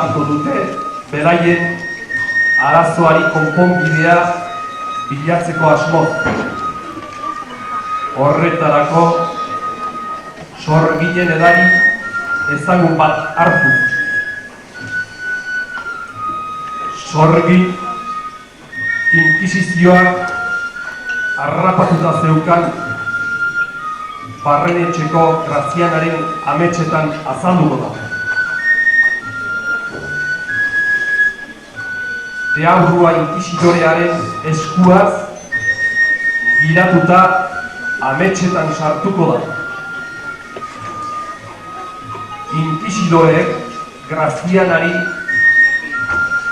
hartu dute beraien arazoari konponbidea bilatzeko asmoz. Horretarako sorginen edari ezagun bat hartu. Sorgin inkisizioak harrapatuta zeukan Barrenetxeko Grazianaren ametsetan azalduko da. Deabrua inkisitorearen eskuaz giratuta ametsetan sartuko da. Inkisitoreek Grazianari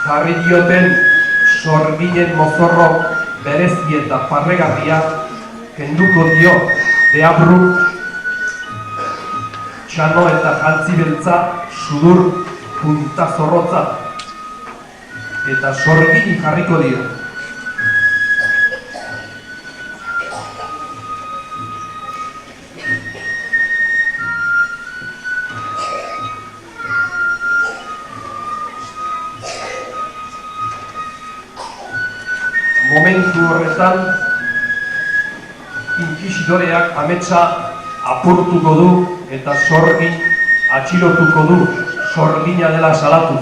jarri dioten sorginen mozorro berezi eta parregarria kenduko dio Deabru, txano eta jantzi beltza, sudur punta zorrotza, eta sorgini jarriko dira. Momentu horretan, inkisitoreak ametsa apurtuko du eta sorgin atxilotuko du, sorgina dela salatu.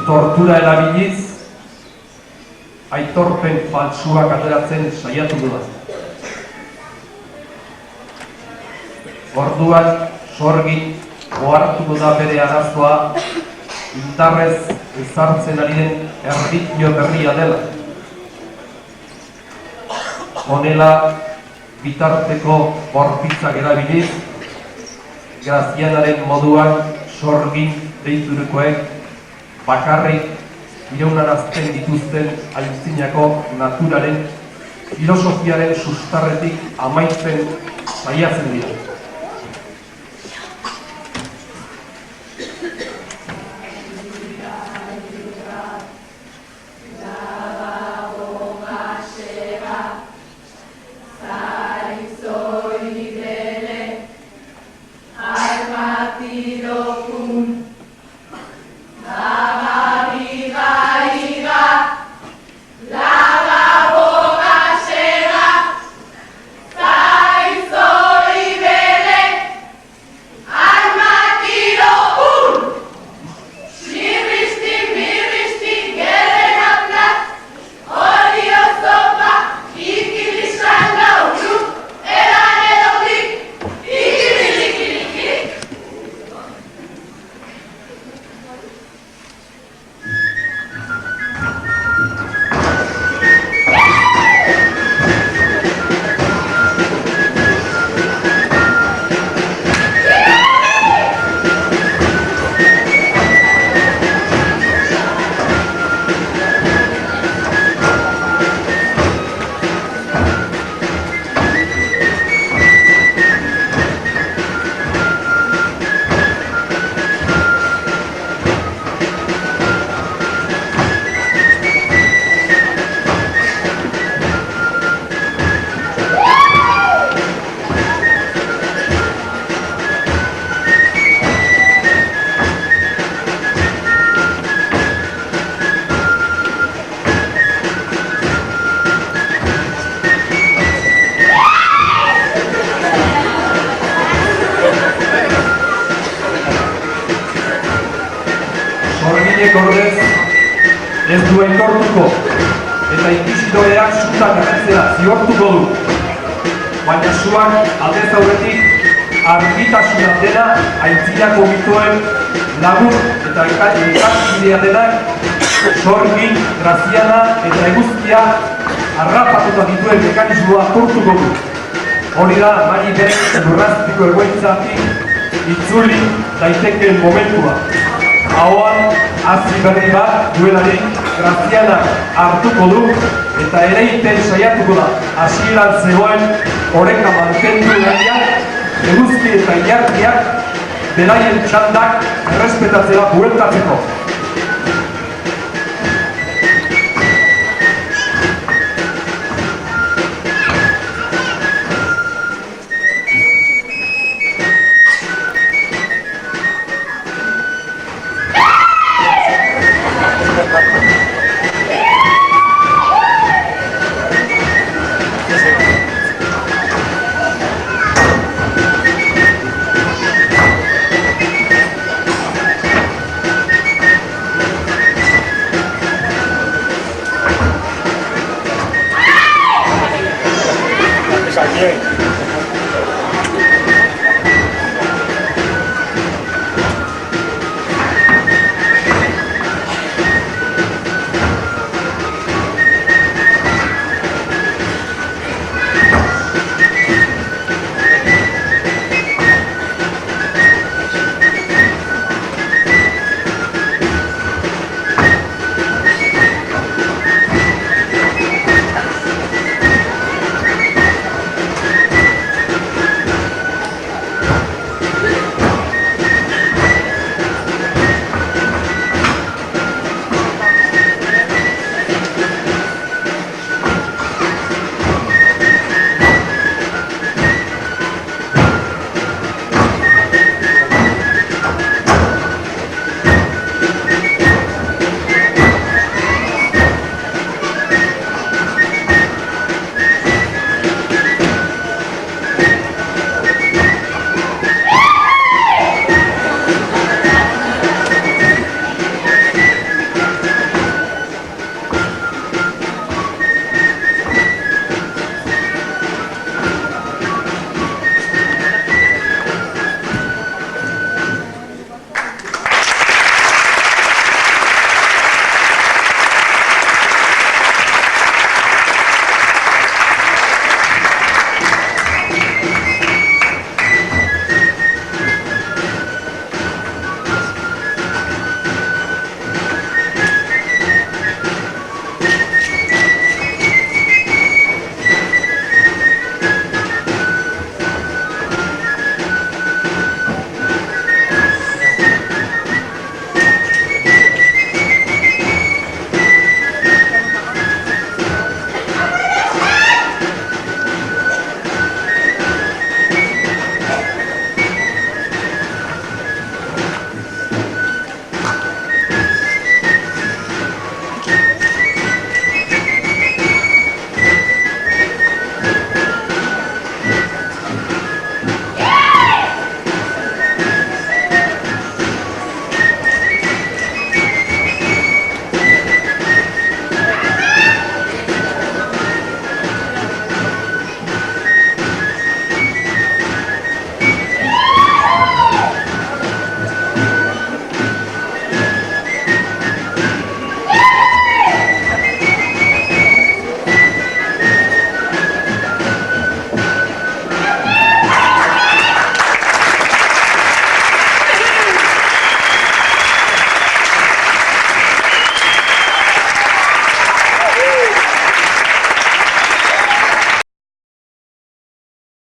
Tortura erabiliz, aitorpen faltsuak ateratzen saiatuko da. Orduan, sorgin ohartuko da bere arazoa indarrez ezartzen ari den erlijio berria dela. Honela, bitarteko borpitzak erabiliz, Grazianaren moduan sorgin deiturekoek bakarrik iraunarazten dituzten aitzinako naturaren filosofiaren sustarretik amaitzen saiatzen dira. Ordez, ez duen tortuko eta inkisitoreak sutan garritzea ziortuko du. Baina suak aldez aurretik argitasuna dena aitzinako mituen lagun eta elkarkidea denak sorgin, Graziana eta eguzkia harrapatuta dituen mekanismoa apurtuko du. Hori da, Mari berek lurraztiko egoitzatik itzuli daitekeen momentua. Hauan, hazi berri bat duelarik Graziana hartuko du eta ereiten saiatuko da. Hasieran zegoen oreka mantendu gaiak, eguzki eta ilargiak beraien txandak errespetatzea bueltatzeko.